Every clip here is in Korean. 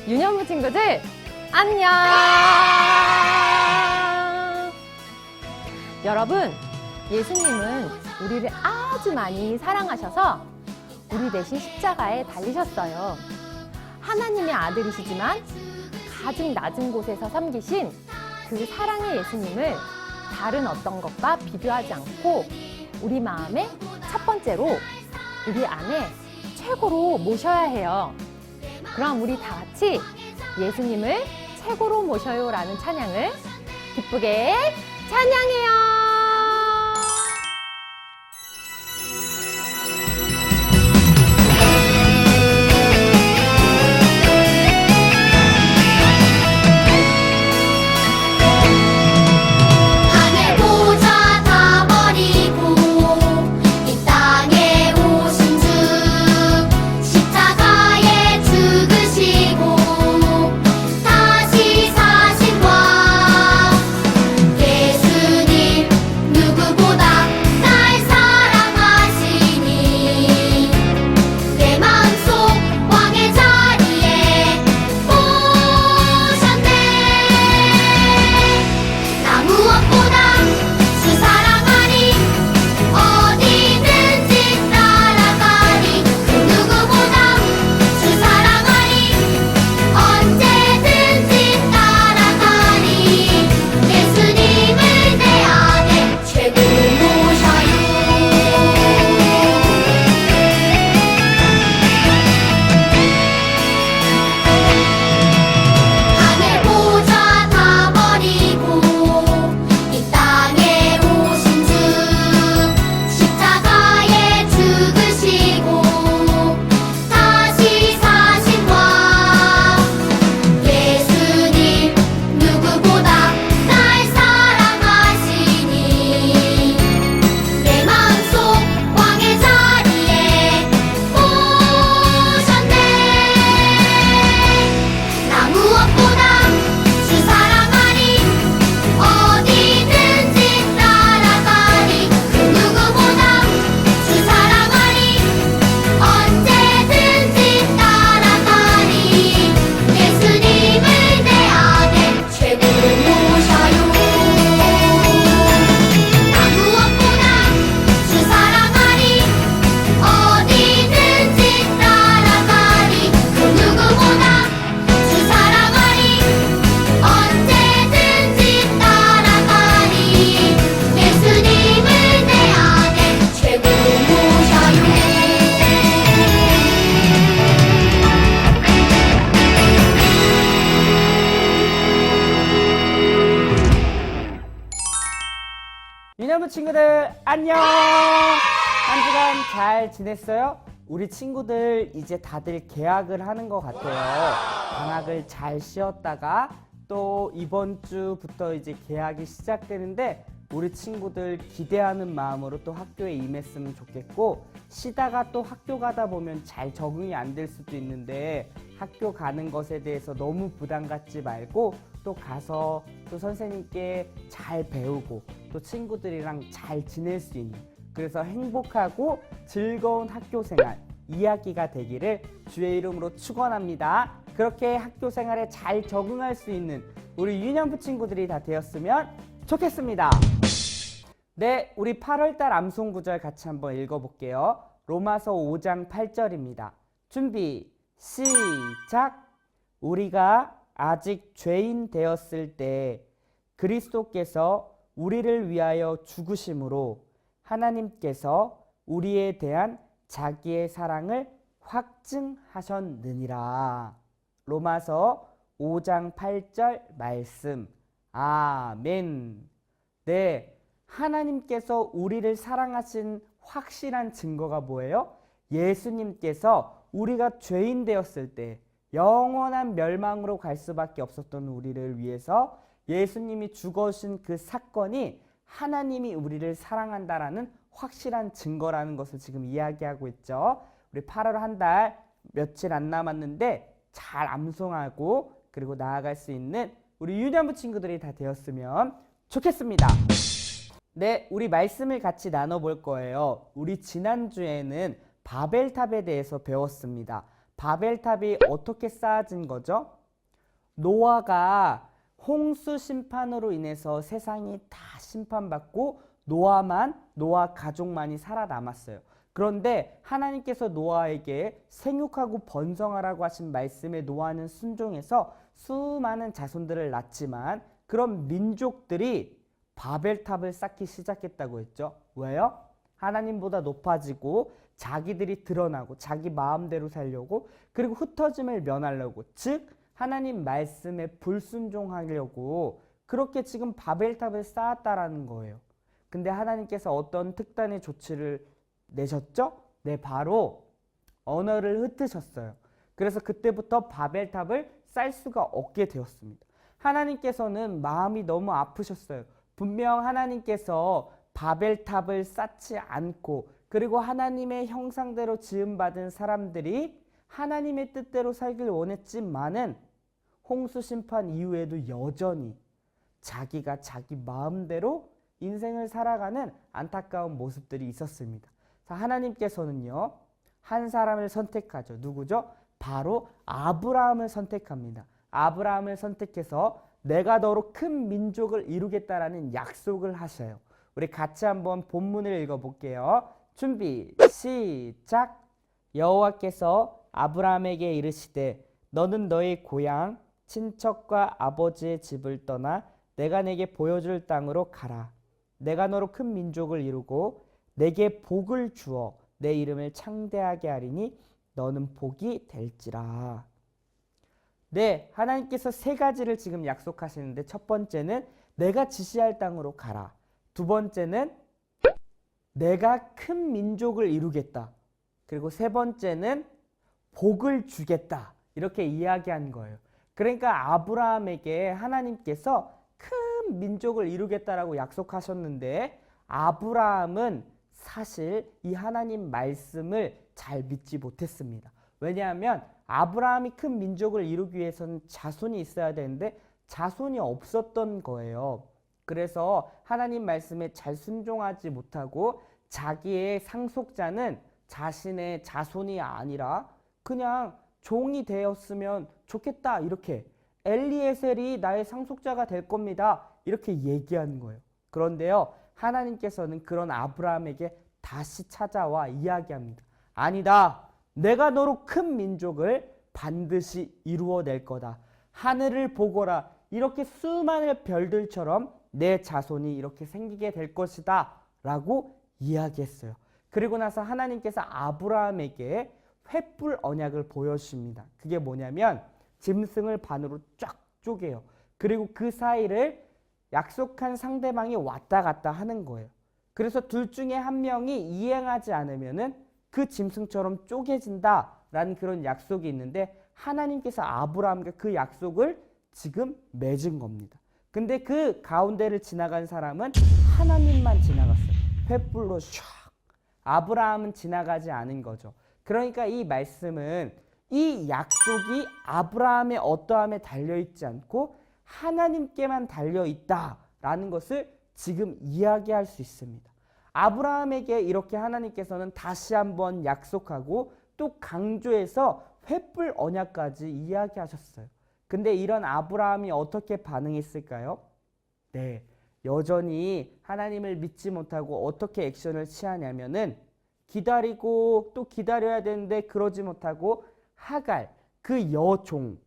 유년부 친구들 안녕! 여러분, 예수님은 우리를 아주 많이 사랑하셔서 우리 대신 십자가에 달리셨어요. 하나님의 아들이시지만 가장 낮은 곳에서 섬기신 그 사랑의 예수님을 다른 어떤 것과 비교하지 않고 우리 마음에 첫 번째로 우리 안에 최고로 모셔야 해요. 그럼 우리 다 같이 예수님을 최고로 모셔요 라는 찬양을 기쁘게 찬양해요. 유년부 친구들 안녕! 한 주간 잘 지냈어요? 우리 친구들 이제 다들 개학을 하는 것 같아요. 방학을 잘 쉬었다가 또 이번 주부터 이제 개학이 시작되는데 우리 친구들 기대하는 마음으로 또 학교에 임했으면 좋겠고, 쉬다가 또 학교 가다 보면 잘 적응이 안 될 수도 있는데 학교 가는 것에 대해서 너무 부담 갖지 말고 또 가서 또 선생님께 잘 배우고 또 친구들이랑 잘 지낼 수 있는, 그래서 행복하고 즐거운 학교 생활 2학기가 되기를 주의 이름으로 축원합니다. 그렇게 학교 생활에 잘 적응할 수 있는 우리 유년부 친구들이 다 되었으면 좋겠습니다. 네, 우리 8월달 암송 구절 같이 한번 읽어볼게요. 로마서 5장 8절입니다. 준비, 시작! 우리가 아직 죄인 되었을 때 그리스도께서 우리를 위하여 죽으심으로 하나님께서 우리에 대한 자기의 사랑을 확증하셨느니라. 로마서 5장 8절 말씀. 아멘. 네, 하나님께서 우리를 사랑하신 확실한 증거가 뭐예요? 예수님께서 우리가 죄인 되었을 때 영원한 멸망으로 갈 수밖에 없었던 우리를 위해서 예수님이 죽으신 그 사건이 하나님이 우리를 사랑한다라는 확실한 증거라는 것을 지금 이야기하고 있죠. 우리 8월 한 달 며칠 안 남았는데 잘 암송하고 그리고 나아갈 수 있는 우리 유년부 친구들이 다 되었으면 좋겠습니다. 네, 우리 말씀을 같이 나눠볼 거예요. 우리 지난주에는 바벨탑에 대해서 배웠습니다. 바벨탑이 어떻게 쌓아진 거죠? 노아가 홍수 심판으로 인해서 세상이 다 심판받고 노아 가족만이 살아남았어요. 그런데 하나님께서 노아에게 생육하고 번성하라고 하신 말씀에 노아는 순종해서 수많은 자손들을 낳지만 그런 민족들이 바벨탑을 쌓기 시작했다고 했죠. 왜요? 하나님보다 높아지고 자기들이 드러나고 자기 마음대로 살려고 그리고 흩어짐을 면하려고 즉 하나님 말씀에 불순종하려고 그렇게 지금 바벨탑을 쌓았다라는 거예요. 근데 하나님께서 어떤 특단의 조치를 내셨죠? 네, 바로 언어를 흩으셨어요. 그래서 그때부터 바벨탑을 쌓을 수가 없게 되었습니다. 하나님께서는 마음이 너무 아프셨어요. 분명 하나님께서 바벨탑을 쌓지 않고 그리고 하나님의 형상대로 지음받은 사람들이 하나님의 뜻대로 살길 원했지만은 홍수 심판 이후에도 여전히 자기가 자기 마음대로 인생을 살아가는 안타까운 모습들이 있었습니다. 하나님께서는요, 한 사람을 선택하죠. 누구죠? 바로 아브라함을 선택합니다. 아브라함을 선택해서 내가 너로 큰 민족을 이루겠다라는 약속을 하셔요. 우리 같이 한번 본문을 읽어볼게요. 준비, 시작! 여호와께서 아브라함에게 이르시되 너는 너의 고향, 친척과 아버지의 집을 떠나 내가 내게 보여줄 땅으로 가라. 내가 너로 큰 민족을 이루고 내게 복을 주어 내 이름을 창대하게 하리니 너는 복이 될지라. 네, 하나님께서 세 가지를 지금 약속하시는데 첫 번째는 내가 지시할 땅으로 가라. 두 번째는 내가 큰 민족을 이루겠다. 그리고 세 번째는 복을 주겠다. 이렇게 이야기한 거예요. 그러니까 아브라함에게 하나님께서 큰 민족을 이루겠다라고 약속하셨는데 아브라함은 사실 이 하나님 말씀을 잘 믿지 못했습니다. 왜냐하면 아브라함이 큰 민족을 이루기 위해서는 자손이 있어야 되는데 자손이 없었던 거예요. 그래서 하나님 말씀에 잘 순종하지 못하고 자기의 상속자는 자신의 자손이 아니라 그냥 종이 되었으면 좋겠다 이렇게 엘리에셀이 나의 상속자가 될 겁니다 이렇게 얘기하는 거예요. 그런데요 하나님께서는 그런 아브라함에게 다시 찾아와 이야기합니다. 아니다. 내가 너로 큰 민족을 반드시 이루어낼 거다. 하늘을 보거라. 이렇게 수많은 별들처럼 내 자손이 이렇게 생기게 될 것이다 라고 이야기했어요. 그리고 나서 하나님께서 아브라함에게 횃불 언약을 보여주십니다. 그게 뭐냐면 짐승을 반으로 쫙 쪼개요. 그리고 그 사이를 약속한 상대방이 왔다 갔다 하는 거예요. 그래서 둘 중에 한 명이 이행하지 않으면은 그 짐승처럼 쪼개진다라는 그런 약속이 있는데 하나님께서 아브라함과 그 약속을 지금 맺은 겁니다. 근데 그 가운데를 지나간 사람은 하나님만 지나갔어요. 횃불로 샥. 아브라함은 지나가지 않은 거죠. 그러니까 이 말씀은 이 약속이 아브라함의 어떠함에 달려있지 않고 하나님께만 달려있다라는 것을 지금 이야기할 수 있습니다. 아브라함에게 이렇게 하나님께서는 다시 한번 약속하고 또 강조해서 횃불 언약까지 이야기하셨어요. 근데 이런 아브라함이 어떻게 반응했을까요? 네, 여전히 하나님을 믿지 못하고 어떻게 액션을 취하냐면은 기다리고 또 기다려야 되는데 그러지 못하고 하갈, 그 여종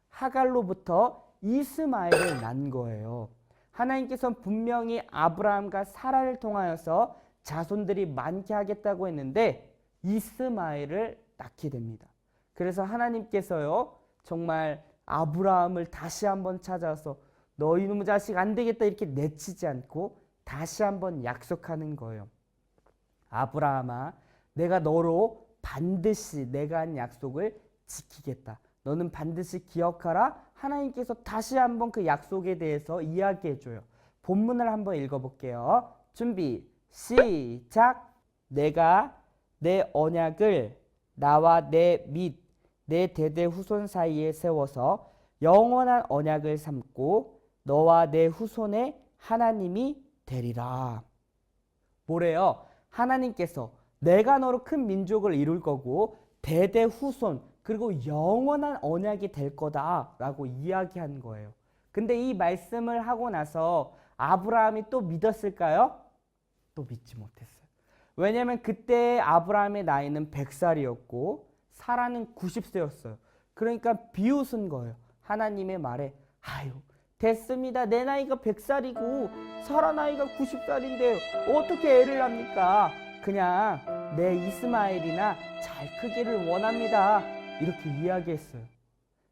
하갈로부터 이스마엘을 낳은 거예요. 하나님께서는 분명히 아브라함과 사라를 통하여서 자손들이 많게 하겠다고 했는데 이스마엘을 낳게 됩니다. 그래서 하나님께서요 정말 아브라함을 다시 한번 찾아서 너 이놈의 자식 안 되겠다 이렇게 내치지 않고 다시 한번 약속하는 거예요. 아브라함아, 내가 너로 반드시 내가 한 약속을 지키겠다. 너는 반드시 기억하라. 하나님께서 다시 한번 그 약속에 대해서 이야기해줘요. 본문을 한번 읽어볼게요. 준비, 시작. 내가 내 언약을 나와 내 및 내 대대 후손 사이에 세워서 영원한 언약을 삼고 너와 내 후손에 하나님이 되리라. 뭐래요? 하나님께서 내가 너로 큰 민족을 이룰 거고 대대 후손 그리고 영원한 언약이 될 거다라고 이야기한 거예요. 근데 이 말씀을 하고 나서 아브라함이 또 믿었을까요? 또 믿지 못했어요. 왜냐하면 그때 아브라함의 나이는 100살이었고 사라는 90세였어요. 그러니까 비웃은 거예요. 하나님의 말에 아유 됐습니다. 내 나이가 100살이고 사라 나이가 90살인데 어떻게 애를 낳습니까? 그냥 내 이스마엘이나 잘 크기를 원합니다. 이렇게 이야기했어요.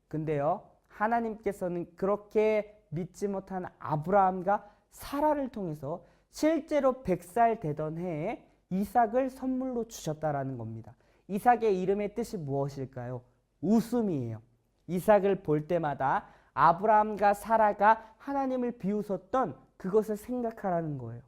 근데요, 하나님께서는 그렇게 믿지 못한 아브라함과 사라를 통해서 실제로 100살 되던 해에 이삭을 선물로 주셨다라는 겁니다. 이삭의 이름의 뜻이 무엇일까요? 웃음이에요. 이삭을 볼 때마다 아브라함과 사라가 하나님을 비웃었던 그것을 생각하라는 거예요.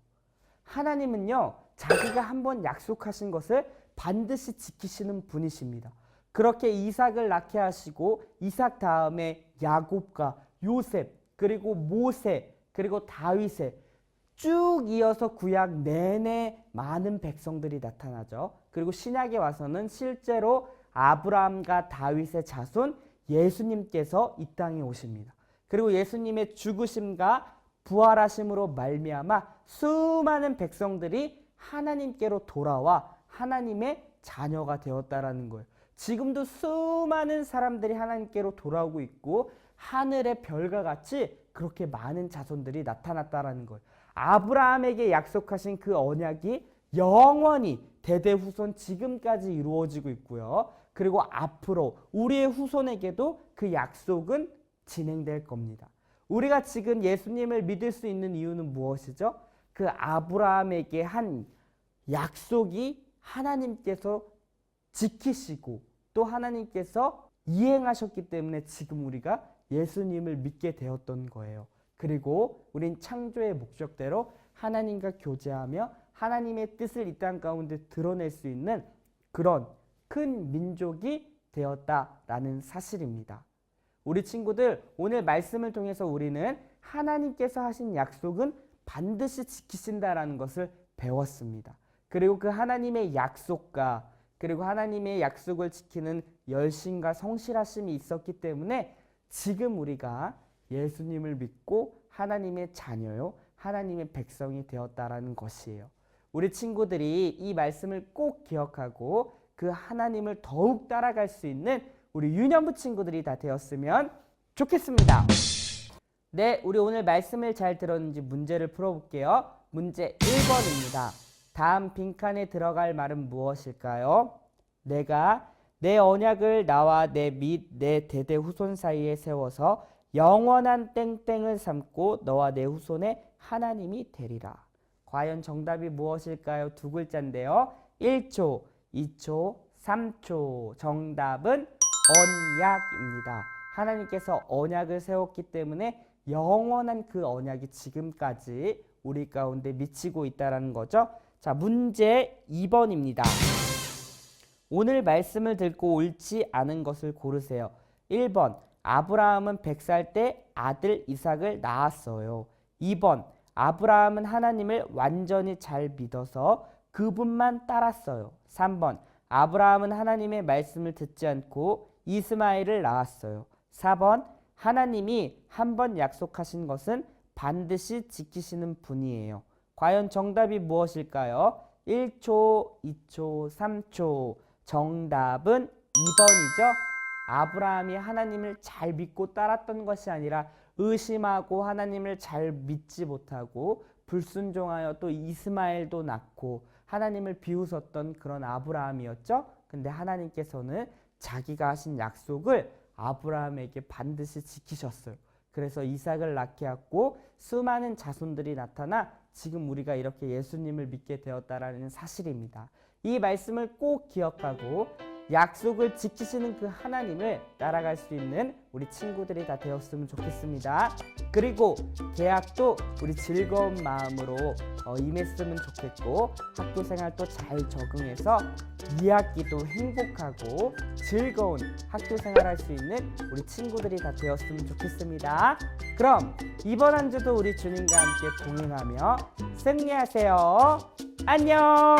하나님은요, 자기가 한번 약속하신 것을 반드시 지키시는 분이십니다. 그렇게 이삭을 낳게 하시고 이삭 다음에 야곱과 요셉 그리고 모세 그리고 다윗에 쭉 이어서 구약 내내 많은 백성들이 나타나죠. 그리고 신약에 와서는 실제로 아브라함과 다윗의 자손 예수님께서 이 땅에 오십니다. 그리고 예수님의 죽으심과 부활하심으로 말미암아 수많은 백성들이 하나님께로 돌아와 하나님의 자녀가 되었다라는 거예요. 지금도 수많은 사람들이 하나님께로 돌아오고 있고 하늘의 별과 같이 그렇게 많은 자손들이 나타났다라는 거예요. 아브라함에게 약속하신 그 언약이 영원히 대대후손 지금까지 이루어지고 있고요. 그리고 앞으로 우리의 후손에게도 그 약속은 진행될 겁니다. 우리가 지금 예수님을 믿을 수 있는 이유는 무엇이죠? 그 아브라함에게 한 약속이 하나님께서 지키시고 또 하나님께서 이행하셨기 때문에 지금 우리가 예수님을 믿게 되었던 거예요. 그리고 우린 창조의 목적대로 하나님과 교제하며 하나님의 뜻을 이 땅 가운데 드러낼 수 있는 그런 큰 민족이 되었다라는 사실입니다. 우리 친구들, 오늘 말씀을 통해서 우리는 하나님께서 하신 약속은 반드시 지키신다라는 것을 배웠습니다. 그리고 그 하나님의 약속과 그리고 하나님의 약속을 지키는 열심과 성실하심이 있었기 때문에 지금 우리가 예수님을 믿고 하나님의 자녀요, 하나님의 백성이 되었다라는 것이에요. 우리 친구들이 이 말씀을 꼭 기억하고 그 하나님을 더욱 따라갈 수 있는 우리 유년부 친구들이 다 되었으면 좋겠습니다. 네, 우리 오늘 말씀을 잘 들었는지 문제를 풀어볼게요. 문제 1번입니다. 다음 빈칸에 들어갈 말은 무엇일까요? 내가 내 언약을 나와 내 및 내 대대 후손 사이에 세워서 영원한 땡땡을 삼고 너와 내 후손의 하나님이 되리라. 과연 정답이 무엇일까요? 두 글자인데요. 1초, 2초, 3초. 정답은 언약입니다. 하나님께서 언약을 세웠기 때문에 영원한 그 언약이 지금까지 우리 가운데 미치고 있다는 거죠. 자, 문제 2번입니다. 오늘 말씀을 듣고 옳지 않은 것을 고르세요. 1번, 아브라함은 100살 때 아들 이삭을 낳았어요. 2번, 아브라함은 하나님을 완전히 잘 믿어서 그분만 따랐어요. 3번, 아브라함은 하나님의 말씀을 듣지 않고 이스마엘을 낳았어요. 4번, 하나님이 한 번 약속하신 것은 반드시 지키시는 분이에요. 과연 정답이 무엇일까요? 1초, 2초, 3초. 정답은 2번이죠. 아브라함이 하나님을 잘 믿고 따랐던 것이 아니라 의심하고 하나님을 잘 믿지 못하고 불순종하여 또 이스마엘도 낳고 하나님을 비웃었던 그런 아브라함이었죠. 근데 하나님께서는 자기가 하신 약속을 아브라함에게 반드시 지키셨어요. 그래서 이삭을 낳게 하고 수많은 자손들이 나타나 지금 우리가 이렇게 예수님을 믿게 되었다라는 사실입니다. 이 말씀을 꼭 기억하고 약속을 지키시는 그 하나님을 따라갈 수 있는 우리 친구들이 다 되었으면 좋겠습니다. 그리고 개학도 우리 즐거운 마음으로 임했으면 좋겠고, 학교 생활도 잘 적응해서 2학기도 행복하고 즐거운 학교 생활할 수 있는 우리 친구들이 다 되었으면 좋겠습니다. 그럼 이번 한 주도 우리 주님과 함께 동행하며 승리하세요. 안녕.